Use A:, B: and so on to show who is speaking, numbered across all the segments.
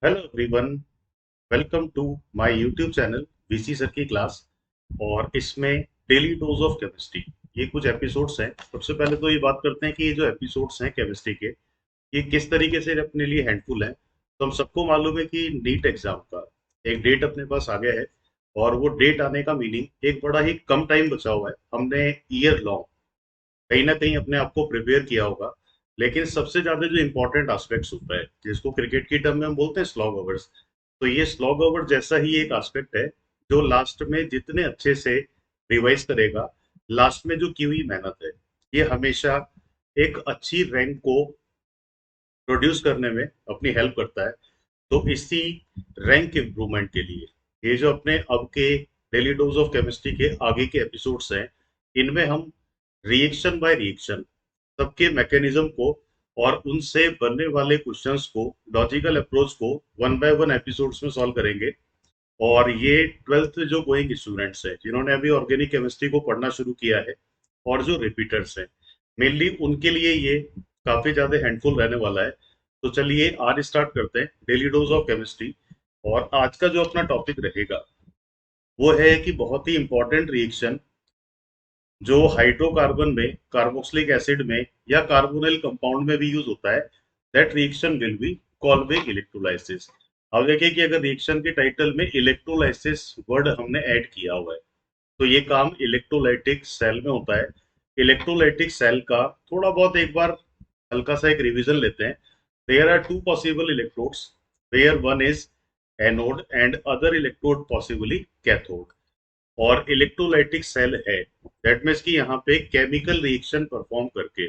A: Hello everyone, welcome to my YouTube channel VC sir की class. और इसमें daily dose of chemistry, ये कुछ एपिसोड्स हैं। सबसे पहले तो ये बात करते हैं कि ये जो एपिसोड्स हैं केमिस्ट्री के, ये किस तरीके से अपने लिए हैंडफुल हैं। तो हम सबको मालूम है कि नीट एग्जाम का एक डेट अपने पास आ गया है। और वो डेट आने का मीनिंग एक बड़ा ही कम टाइम बचा हुआ है। हमने ईयर लॉन्ग कहीं ना कहीं अपने आप को प्रिपेयर किया होगा। लेकिन सबसे ज्यादा जो इंपॉर्टेंट एस्पेक्ट्स होता है, जिसको क्रिकेट की टर्म में हम बोलते हैं स्लॉग ओवर्स, तो ये स्लॉग ओवर जैसा ही एक एस्पेक्ट है जो लास्ट में जितने अच्छे से रिवाइज करेगा, लास्ट में जो की हुई मेहनत है, ये हमेशा एक अच्छी रैंक को प्रोड्यूस करने में अपनी हेल्प करता है। तो इसी रैंक इम्प्रूवमेंट के लिए ये जो अपने अब के डेली डोज ऑफ केमिस्ट्री के आगे के एपिसोड्स हैं, इनमें हम रिएक्शन बाय रिएक्शन सबके मैकेनिज्म को और उनसे बनने वाले क्वेश्चंस को, लॉजिकल अप्रोच को वन बाय वन एपिसोड्स में सॉल्व करेंगे। और ये ट्वेल्थ जो गोइंग स्टूडेंट्स हैं जिन्होंने अभी ऑर्गेनिक केमिस्ट्री को पढ़ना शुरू किया है, और जो रिपीटर्स हैं मेनली, उनके लिए ये काफी ज्यादा हैंडफुल रहने वाला है। तो चलिए आज स्टार्ट करते हैं डेली डोज ऑफ केमिस्ट्री। और आज का जो अपना टॉपिक रहेगा वो है कि बहुत ही इंपॉर्टेंट रिएक्शन जो हाइड्रोकार्बन में, कार्बोक्सिलिक एसिड में या कार्बोनिल कंपाउंड में भी यूज होता है। That reaction will be called by electrolysis. अब देखिए कि अगर रिएक्शन के टाइटल में इलेक्ट्रोलाइसिस वर्ड हमने ऐड किया हुआ है, तो ये काम इलेक्ट्रोलाइटिक सेल में होता है। इलेक्ट्रोलाइटिक सेल का थोड़ा बहुत एक बार हल्का सा एक रिवीजन लेते हैं। There are two possible electrodes, where one is anode and other electrode possibly cathode. और इलेक्ट्रोलाइटिक सेल है, दैट मीन्स कि यहाँ पे केमिकल रिएक्शन परफॉर्म करके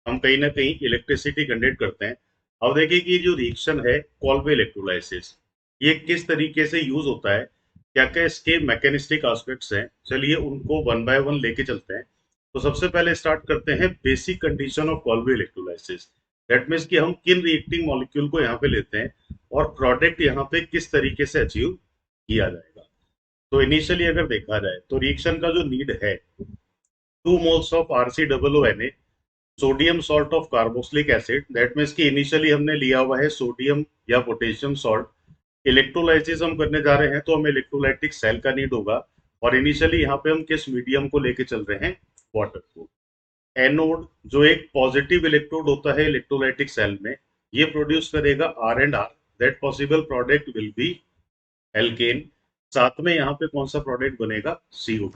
A: हम कहीं ना कहीं इलेक्ट्रिसिटी जनरेट करते हैं। अब देखिए कि ये जो रिएक्शन है कॉल्ड इलेक्ट्रोलाइसिस, ये किस तरीके से यूज होता है, क्या क्या इसके मैकेनिस्टिक एस्पेक्ट्स हैं, चलिए उनको वन बाय वन लेके चलते हैं। तो सबसे पहले स्टार्ट करते हैं basic condition of Kolbe electrolysis. That means कि हम किन रिएक्टिंग मॉलिक्यूल को यहाँ पे लेते हैं और प्रोडक्ट यहाँ पे किस तरीके से अचीव किया जाएगा। तो इनिशियली अगर देखा जाए तो रिएक्शन का जो नीड है, 2 moles of RCOO, sodium salt of carboxylic acid. That means कि इनिशियली हमने लिया हुआ है सोडियम या पोटेशियम सॉल्ट। इलेक्ट्रोलाइसिस हम करने जा रहे हैं तो हमें इलेक्ट्रोलाइटिक सेल का नीड होगा। और इनिशियली यहाँ पे हम किस मीडियम को लेके चल रहे हैं, वाटर को। एनोड जो एक पॉजिटिव इलेक्ट्रोड होता है इलेक्ट्रोलाइटिक सेल में, ये प्रोड्यूस करेगा R&R। That possible product will be alkane. साथ में यहाँ पे कौन सा प्रोडक्ट बनेगा, CO2।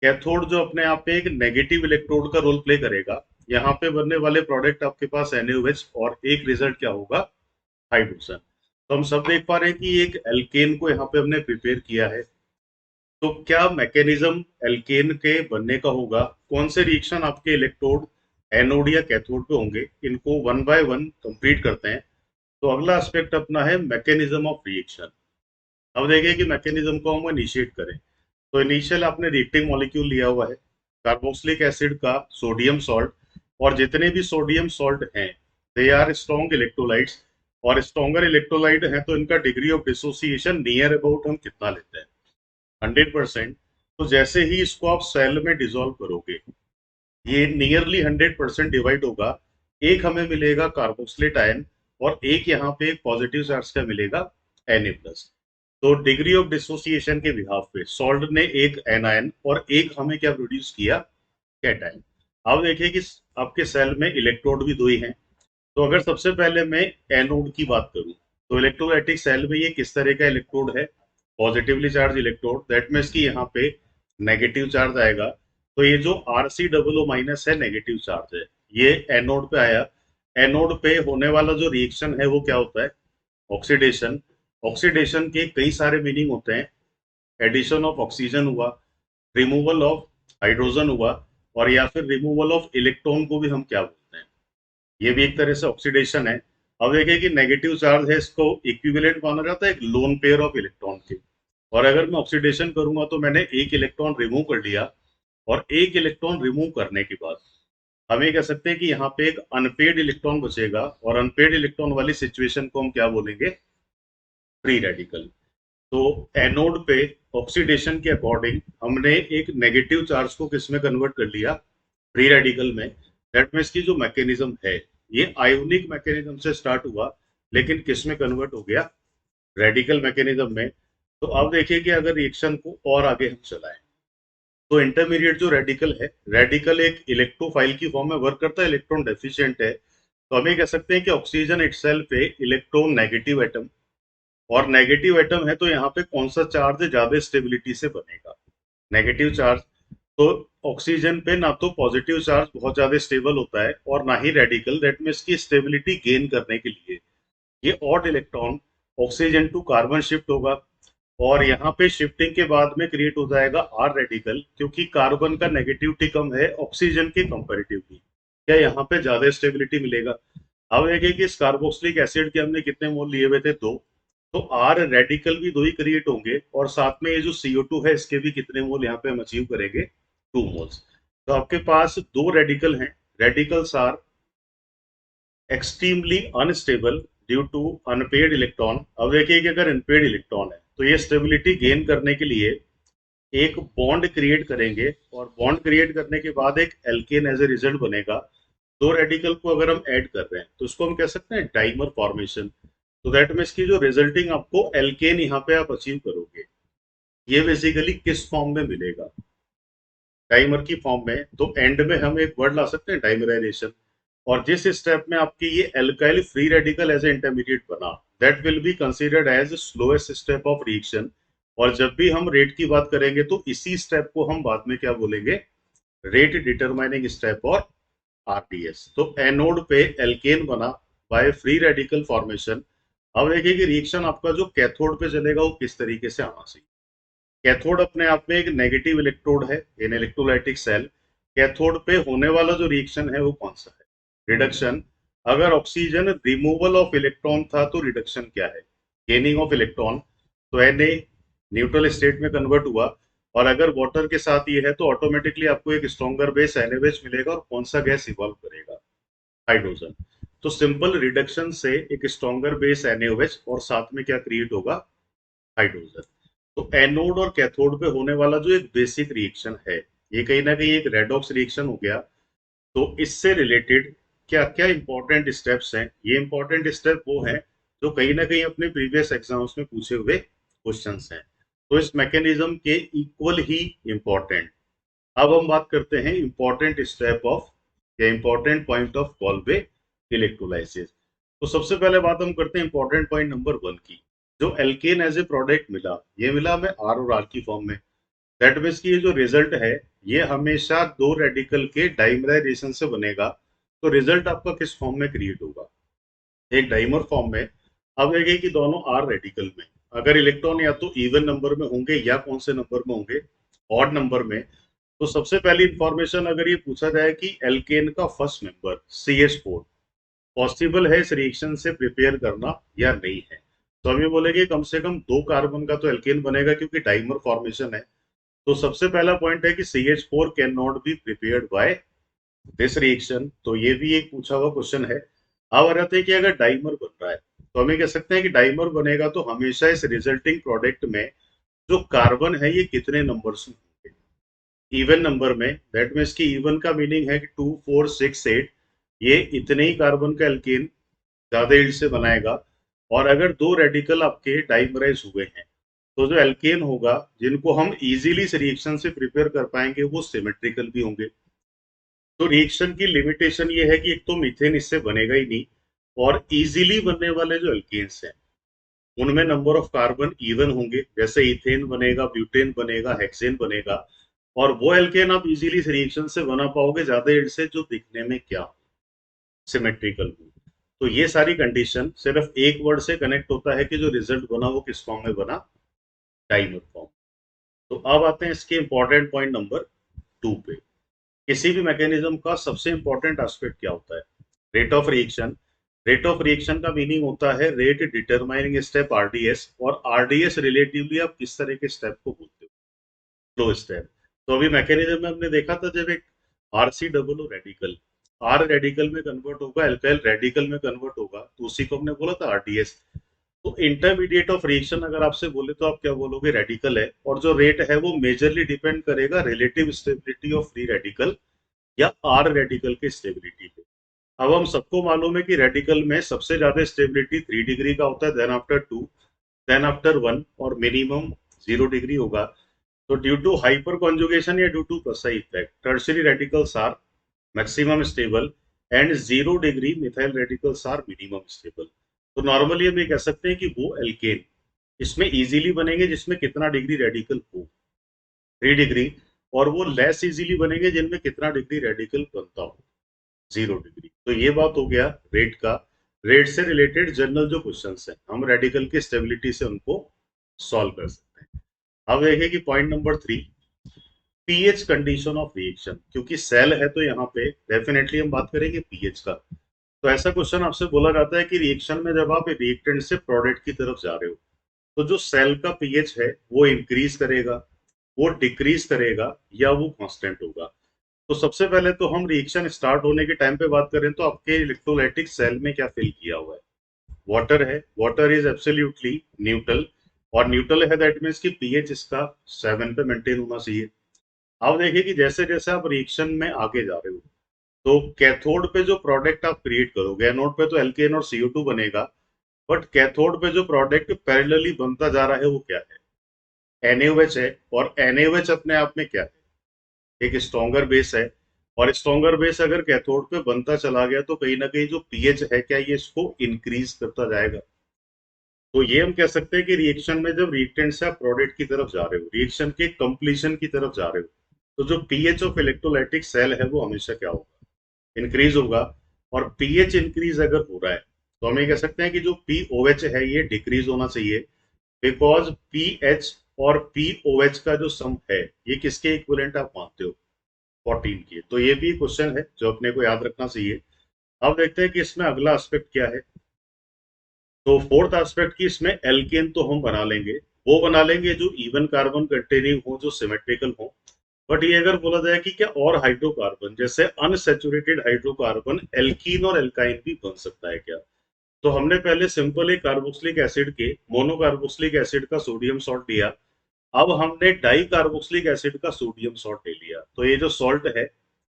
A: कैथोड जो अपने आप में एक नेगेटिव इलेक्ट्रोड का रोल प्ले करेगा, यहाँ पे बनने वाले प्रोडक्ट आपके पास NaOH, और एक रिजल्ट क्या होगा, हाइड्रोजन। तो हम सब देख पा रहे हैं कि एक एल्केन को यहाँ पे हमने प्रिपेयर किया है। तो क्या मैकेनिज्म एल्केन के बनने का होगा, कौन से रिएक्शन आपके इलेक्ट्रोड एनोड या कैथोड पे होंगे, इनको वन बाय वन कंप्लीट करते हैं। तो अगला एस्पेक्ट अपना है मैकेनिज्म ऑफ रिएक्शन। अब देखिए कि मैकेनिज्म को हम इनिशिएट करें। तो इनिशियल आपने रिएक्टिंग मॉलिक्यूल लिया हुआ है कार्बोक्सिलिक एसिड का सोडियम सॉल्ट। और जितने भी सोडियम सॉल्ट हैं, दे आर स्ट्रॉन्ग इलेक्ट्रोलाइट्स। और स्ट्रॉन्गर इलेक्ट्रोलाइट है तो इनका degree of dissociation near about हम कितना लेते हैं, 100%। तो जैसे ही इसको आप सेल में डिसॉल्व करोगे, ये नियरली 100% डिवाइड होगा। एक हमें मिलेगा कार्बोक्सिलेट आयन, और एक यहाँ पे एक पॉजिटिव चार्ज का मिलेगा Na+। तो डिग्री ऑफ डिसोसिएशन के बिहाफ पे सॉल्ट ने एक एनायन और एक हमें क्या प्रोड्यूस किया, कैटायन। अब देखिए कि आपके सेल में इलेक्ट्रोड भी दो ही हैं। तो अगर सबसे पहले मैं एनोड की बात करूं, तो इलेक्ट्रोलाइटिक सेल में ये किस तरह का इलेक्ट्रोड है, positively charge electrode. That means कि यहाँ पे नेगेटिव चार्ज आएगा। तो ये जो RCOO- है, नेगेटिव चार्ज है, ये एनोड पे आया। एनोड पे होने वाला जो रिएक्शन है वो क्या होता है, ऑक्सीडेशन। ऑक्सीडेशन के कई सारे मीनिंग होते हैं। एडिशन ऑफ ऑक्सीजन हुआ, रिमूवल ऑफ हाइड्रोजन हुआ, और या फिर रिमूवल ऑफ इलेक्ट्रॉन को भी हम क्या बोलते हैं, ये भी एक तरह से ऑक्सीडेशन है। अब देखिए कि नेगेटिव चार्ज है, इसको इक्विवेलेंट माना जाता है एक लोन पेयर ऑफ इलेक्ट्रॉन के। और अगर मैं ऑक्सीडेशन करूंगा तो मैंने एक इलेक्ट्रॉन रिमूव कर लिया। और एक इलेक्ट्रॉन रिमूव करने के बाद हम ये कह सकते हैं कि यहाँ पे एक अनपेड इलेक्ट्रॉन बचेगा, और अनपेड इलेक्ट्रॉन वाली सिचुएशन को हम क्या बोलेंगे, फ्री रेडिकल। तो एनोड पे ऑक्सीडेशन के अकॉर्डिंग हमने एक नेगेटिव चार्ज को किस में कन्वर्ट कर लिया, फ्री रेडिकल में। दैट मीन्स की जो मैकेनिज्म है, ये आयोनिक मैकेनिज्म से स्टार्ट हुआ, लेकिन किस में कन्वर्ट हो गया, रेडिकल मैकेनिज्म में। तो अब देखिए कि अगर रिएक्शन को और आगे हम चलाएं, तो इंटरमीडिएट जो रेडिकल है, रेडिकल एक इलेक्ट्रोफाइल की फॉर्म में वर्क करता है, इलेक्ट्रॉन डेफिशिएंट है। तो हम ये कह सकते हैं कि ऑक्सीजन इटसेल्फ ए इलेक्ट्रॉन नेगेटिव एटम, और नेगेटिव एटम है तो यहाँ पे कौन सा चार्ज ज्यादा स्टेबिलिटी से बनेगा, नेगेटिव चार्ज। तो ऑक्सीजन पे ना तो पॉजिटिव चार्ज बहुत ज्यादा स्टेबल होता है और ना ही रेडिकल, दैट मीन्स की स्टेबिलिटी गेन करने के लिए ये odd electron oxygen to carbon shift होगा, और यहाँ पे शिफ्टिंग के बाद में क्रिएट हो जाएगा आर रेडिकल, क्योंकि कार्बन का नेगेटिविटी कम है ऑक्सीजन के कंपैरेटिवली, क्या यहाँ पे ज्यादा स्टेबिलिटी मिलेगा। अब देखिए कि इस कार्बोक्सिलिक एसिड के हमने कितने मोल लिए हुए थे, दो। तो आर रेडिकल भी दो ही क्रिएट होंगे, और साथ में ये जो CO2 है इसके भी कितने मोल यहाँ पे हम अचीव करेंगे, 2 मोल्स। तो आपके पास दो रेडिकल हैं, radicals are extremely unstable due to unpaid electron. अब देखिए कि अगर अनपेड इलेक्ट्रॉन है तो ये स्टेबिलिटी गेन करने के लिए एक बॉन्ड क्रिएट करेंगे, और बॉन्ड क्रिएट करने के बाद एक एल्केन एज ए रिजल्ट बनेगा। दो रेडिकल को अगर हम ऐड कर रहे हैं तो उसको हम कह सकते हैं डाइमर फॉर्मेशन। तो दैट मीन्स की जो रिजल्टिंग आपको एल्केन यहाँ पे आप अचीव करोगे, ये बेसिकली किस फॉर्म में मिलेगा, डाइमर की फॉर्म में। तो एंड में हम एक वर्ड ला सकते हैं डाइमराइजेशन, और जिस स्टेप में आपकी ये alkyl free radical as a intermediate बना, that will be considered as slowest step of reaction. और जब भी हम रेट की बात करेंगे तो इसी स्टेप को हम बाद में क्या बोलेंगे, रेट डिटरमाइनिंग स्टेप और RDS। तो एनोड पे एल्केन बना बाय फ्री रेडिकल फॉर्मेशन। अब देखिए कि रिएक्शन आपका जो कैथोड पे चलेगा वो किस तरीके से आना चाहिए। कैथोड अपने आप में एक नेगेटिव इलेक्ट्रोड है इन इलेक्ट्रोलाइटिक सेल। कैथोड पे होने वाला जो रिएक्शन है वो कौन सा है, रिडक्शन। अगर ऑक्सीजन रिमूवल ऑफ इलेक्ट्रॉन था तो रिडक्शन क्या है, गेनिंग ऑफ इलेक्ट्रॉन। तो Na न्यूट्रल स्टेट में कन्वर्ट हुआ, और अगर वाटर के साथ ये है तो ऑटोमेटिकली आपको एक स्ट्रॉन्गर बेस NaOH मिलेगा, और कौन सा गैस इवॉल्व करेगा, हाइड्रोजन। तो सिंपल रिडक्शन से एक स्ट्रॉन्गर बेस NaOH और साथ में क्या क्रिएट होगा, हाइड्रोजन। तो एनोड और कैथोड पे होने वाला जो एक बेसिक रिएक्शन है, ये कहीं ना कहीं एक रेडॉक्स रिएक्शन हो गया। तो इससे रिलेटेड क्या क्या इंपॉर्टेंट स्टेप्स हैं, ये इंपॉर्टेंट स्टेप वो हैं जो कहीं ना कहीं अपने प्रीवियस एग्जाम्स में पूछे हुए क्वेश्चंस हैं। तो इस मैकेनिज्म के इक्वल ही इंपॉर्टेंट। अब हम बात करते हैं इंपॉर्टेंट स्टेप ऑफ या important point of Kolbe electrolysis. तो सबसे पहले बात हम करते हैं इंपॉर्टेंट पॉइंट नंबर 1 की। जो एल्केन एज ए प्रोडक्ट मिला, ये मिला हमें आर और आर की फॉर्म में। दैट मीन्स की ये जो रिजल्ट है ये हमेशा दो रेडिकल के डाइमराइजेशन से बनेगा। तो रिजल्ट आपका किस फॉर्म में क्रिएट होगा, एक डाइमर फॉर्म में। अब देखिए कि दोनों आर रेडिकल में अगर इलेक्ट्रॉन या तो इवन नंबर में होंगे या कौन से नंबर में होंगे, ऑड नंबर में। तो सबसे पहली इंफॉर्मेशन अगर ये पूछा जाए कि एल्केन का फर्स्ट मेंबर CH4 पॉसिबल है इस रिएक्शन से प्रिपेयर करना या नहीं है, तो हम ये बोलेंगे कम से कम दो कार्बन का तो एल्केन बनेगा क्योंकि डाइमर फॉर्मेशन है। तो सबसे पहला पॉइंट है कि CH4 can not be prepared by this reaction, तो ये भी एक पूछा हुआ क्वेश्चन है। अब आ जाते हैं कि अगर डाइमर बन रहा है तो हम ये कह सकते हैं कि डाइमर बनेगा तो हमेशा इस रिजल्टिंग प्रोडक्ट में जो कार्बन है ये कितने नंबर से होंगे, इवन नंबर में। दैट मीन्स की इवन का मीनिंग है कि 2 4 6 8, ये इतने ही कार्बन का एल्केन ज्यादा ईल्ड से बनाएगा। और अगर दो रेडिकल आपके डाइमराइज हुए हैं तो जो एल्केन होगा जिनको हम इजीली इस रिएक्शन से प्रिपेयर कर पाएंगे वो सिमेट्रिकल भी होंगे। तो रिएक्शन की लिमिटेशन ये है कि एक तो मीथेन इससे बनेगा ही नहीं, और इजीली बनने वाले जो एल्केन्स हैं उनमें नंबर ऑफ कार्बन इवन होंगे, जैसे इथेन बनेगा, ब्यूटेन बनेगा, हेक्सेन बनेगा। और वो एल्केन आप इजीली इस रिएक्शन से बना पाओगे ज्यादा एड से जो दिखने में क्या सिमेट्रिकल हो। तो ये सारी कंडीशन सिर्फ एक वर्ड से कनेक्ट होता है कि जो रिजल्ट बना वो किस फॉर्म में बना, डाइमर फॉर्म। तो अब आते हैं इसके इंपॉर्टेंट पॉइंट नंबर 2 पे। किसी भी मैकेनिज्म का सबसे इंपॉर्टेंट एस्पेक्ट क्या होता है, rate of reaction. Rate of reaction का मीनिंग होता है रेट डिटरमाइनिंग स्टेप RDS, और RDS रिलेटिवली आप किस तरह के स्टेप को बोलते हो, फ्लो स्टेप। तो अभी मैकेनिज्म में हमने देखा था जब एक RC रेडिकल आर रेडिकल में कन्वर्ट होगा, एल्काइल रेडिकल में कन्वर्ट होगा, तो उसी को हमने बोला था RDS। तो इंटरमीडिएट ऑफ रिएक्शन अगर आपसे बोले तो आप क्या बोलोगे, रेडिकल है, और जो रेट है वो मेजरली डिपेंड करेगा relative stability of free radical या आर रेडिकल की स्टेबिलिटी पे। अब हम सबको मालूम है कि रेडिकल में सबसे ज्यादा स्टेबिलिटी 3 डिग्री का होता है, देन आफ्टर 2। देन आफ्टर 1 और मिनिमम 0 डिग्री होगा। तो ड्यू टू हाइपर कॉन्जुगेशन या due to plus E effect tertiary radicals are maximum stable and 0 degree methyl radicals are minimum stable. तो नॉर्मली हम ये कह सकते हैं कि वो एल्केन इसमें इजीली बनेंगे जिसमें कितना डिग्री रेडिकल हो, 3 डिग्री, और वो लेस इजीली बनेंगे जिनमें कितना डिग्री रेडिकल बनता हो, 0 डिग्री। तो ये बात हो गया रेट का। रेट से रिलेटेड जनरल जो क्वेश्चंस हैं हम रेडिकल की स्टेबिलिटी से उनको सॉल्व कर सकते हैं। अब देखिए कि point number 3, pH condition of reaction, क्योंकि सेल है तो यहाँ पे डेफिनेटली हम बात करेंगे पीएच का। तो ऐसा क्वेश्चन आपसे बोला जाता है कि रिएक्शन में जब आप रिएक्टेंट से प्रोडक्ट की तरफ जा रहे हो तो जो सेल का पीएच है वो इंक्रीज करेगा, वो डिक्रीज करेगा, या वो कांस्टेंट होगा। तो सबसे पहले तो हम रिएक्शन स्टार्ट होने के टाइम पे बात करें तो आपके इलेक्ट्रोलाइटिक सेल में क्या फिल किया हुआ है, वाटर है। वाटर इज एब्सोल्युटली न्यूट्रल, और न्यूट्रल है दैट मीन्स कि पीएच इसका 7 पे मेंटेन होना चाहिए। अब देखिए कि जैसे जैसे आप रिएक्शन में आगे जा रहे हो तो कैथोड पे जो प्रोडक्ट आप क्रिएट करोगे, एनोड पे तो एल्केन और CO2 बनेगा, बट कैथोड पे जो प्रोडक्ट पैरेलली बनता जा रहा है वो क्या है, NaOH है। और NaOH अपने आप में क्या है, एक स्ट्रॉन्गर बेस है। और स्ट्रॉन्गर बेस अगर कैथोड पे बनता चला गया तो कहीं ना कहीं जो पीएच है क्या ये इसको इंक्रीज करता जाएगा। तो ये हम कह सकते हैं कि रिएक्शन में जब रिएक्टेंट से आप प्रोडक्ट की तरफ जा रहे हो, रिएक्शन के कंप्लीशन की तरफ जा रहे हो, तो जो पीएच ऑफ इलेक्ट्रोलाइटिक सेल है वो हमेशा क्या होगा, इंक्रीज होगा। और पीएच इंक्रीज अगर हो रहा है तो हम ये कह सकते हैं कि जो पीओएच है ये डिक्रीज होना चाहिए, बिकॉज पीएच और पीओएच का जो सम है ये किसके इक्विवेलेंट आप मानते हो, 14 के। तो ये भी क्वेश्चन है जो अपने को याद रखना चाहिए। अब देखते हैं कि इसमें अगला एस्पेक्ट क्या है। तो फोर्थ एस्पेक्ट की इसमें एल्केन तो हम बना लेंगे, वो बना लेंगे जो इवन कार्बन कंटेनिंग हो, जो सिमेट्रिकल हो। बट ये अगर बोला जाए कि क्या और हाइड्रोकार्बन जैसे अनसैचुरेटेड हाइड्रोकार्बन एल्कीन और एल्काइन भी बन सकता है क्या। तो हमने पहले सिंपल एक कार्बोक्सिलिक एसिड के मोनोकार्बोक्सिलिक एसिड का सोडियम सॉल्ट लिया, अब हमने डाई कार्बोक्सिलिक एसिड का सोडियम सॉल्ट ले लिया। तो ये जो सॉल्ट है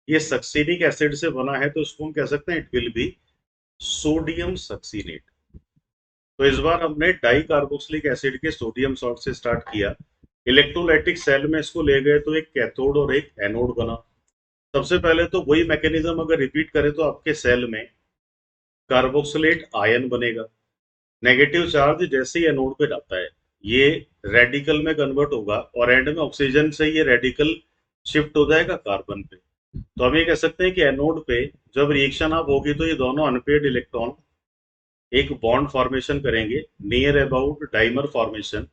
A: ये सक्सीनिक एसिड से बना है, तो इसको हम कह सकते हैं it will be sodium succinate. तो इस बार हमने डाई कार्बोक्सिलिक एसिड के सोडियम सॉल्ट से स्टार्ट किया, इलेक्ट्रोलाइटिक सेल में इसको ले गए तो एक कैथोड और एक एनोड बना। सबसे पहले तो वही मैकेनिज्म अगर रिपीट करें तो आपके सेल में कार्बोक्सिलेट आयन बनेगा, नेगेटिव चार्ज जैसे ही एनोड पे जाता है ये रेडिकल में कन्वर्ट होगा, और एंड में ऑक्सीजन से ये रेडिकल शिफ्ट हो जाएगा कार्बन पे। तो हम ये कह सकते हैं कि एनोड पे जब रिएक्शन आप होगी तो ये दोनों अनपेयर्ड इलेक्ट्रॉन एक बॉन्ड फॉर्मेशन करेंगे, नियर अबाउट डाइमर फॉर्मेशन।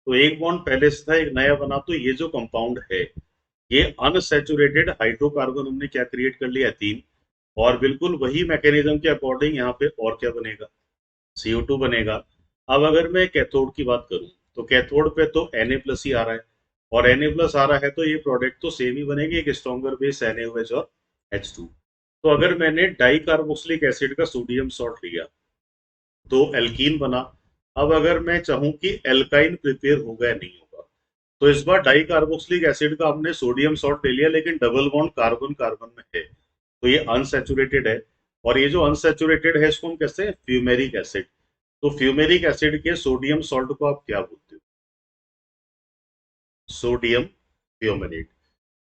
A: तो एक बॉन्ड पहले से था, एक नया बना, तो ये जो कंपाउंड है ये अनसैचुरेटेड हाइड्रोकार्बन हमने क्या क्रिएट कर लिया, 3। और बिल्कुल वही मैकेनिज्म के अकॉर्डिंग यहाँ पे और क्या बनेगा, CO2 बनेगा। अब अगर मैं कैथोड की बात करूं तो कैथोड पे तो Na+ ही आ रहा है, और Na+ आ रहा है तो ये प्रोडक्ट तो सेम ही बनेगी, एक स्ट्रॉन्गर बेस NaOH और H2। तो अगर मैंने डाई कार्बोक्सिलिक एसिड का सोडियम सॉल्ट लिया तो एल्कीन बना। अब अगर मैं चाहूं कि एल्काइन प्रिपेयर होगा या नहीं होगा, तो इस बार डाई कार्बोक्सिलिक एसिड का हमने सोडियम सॉल्ट ले लिया, लेकिन डबल बॉन्ड कार्बन कार्बन में है तो ये अनसैचुरेटेड है। और ये जो अनसैचुरेटेड है इसको हम कहते हैं फ्यूमेरिक एसिड। तो फ्यूमेरिक एसिड के सोडियम सॉल्ट को आप क्या बोलते हो, सोडियम फ्यूमेरेट।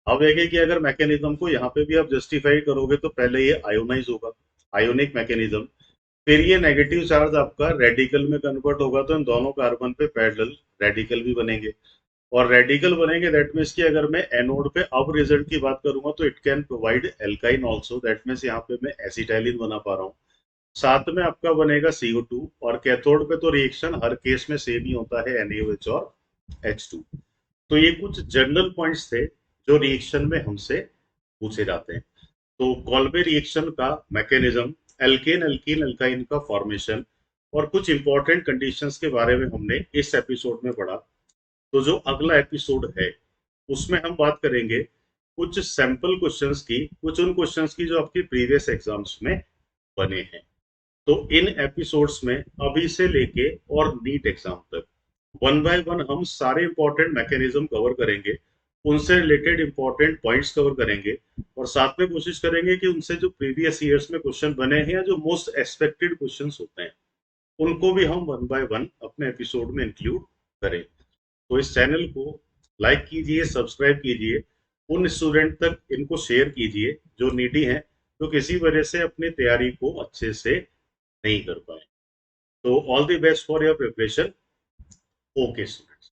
A: अब देखिए कि अगर मैकेनिज्म को यहाँ पे भी आप जस्टिफाई करोगे तो पहले ये आयोनाइज होगा, आयोनिक मैकेनिज्म, फिर ये नेगेटिव चार्ज आपका रेडिकल में कन्वर्ट होगा, तो इन दोनों कार्बन पे पैरेलल रेडिकल भी बनेंगे। और रेडिकल बनेंगे दैट मीन्स कि अगर मैं एनोड पे अब रिजल्ट की बात करूंगा तो it can provide alkyne also, that means यहाँ पे मैं एसिटाइलिन बना पा रहा हूँ। साथ में आपका बनेगा CO2, और कैथोड पे तो रिएक्शन हर केस में सेम ही होता है, NaOH और H2। तो ये कुछ जनरल पॉइंट्स थे जो रिएक्शन में हमसे पूछे जाते हैं। तो कॉल्बे रिएक्शन का मैकेनिज्म, एल्केन एल्कीन एल्काइन का फॉर्मेशन, और कुछ इंपॉर्टेंट कंडीशंस के बारे में हमने इस एपिसोड में पढ़ा। तो जो अगला एपिसोड है उसमें हम बात करेंगे कुछ सैंपल क्वेश्चंस की, कुछ उन क्वेश्चंस की जो आपके प्रीवियस एग्जाम्स में बने हैं। तो इन एपिसोड्स में अभी से लेके और नीट एग्जाम तक वन बाय वन हम सारे इंपॉर्टेंट मैकेनिज्म कवर करेंगे, उनसे रिलेटेड इंपॉर्टेंट पॉइंट्स कवर करेंगे, और साथ में कोशिश करेंगे कि उनसे जो प्रीवियस ईयर्स में क्वेश्चन बने हैं या जो मोस्ट एक्सपेक्टेड क्वेश्चंस होते हैं उनको भी हम वन बाय वन अपने एपिसोड में इंक्लूड करें। तो इस चैनल को लाइक कीजिए, सब्सक्राइब कीजिए, उन स्टूडेंट तक इनको शेयर कीजिए जो नीडी हैं, तो किसी वजह से अपनी तैयारी को अच्छे से नहीं कर पाए। तो all the best for your preparation. Okay students.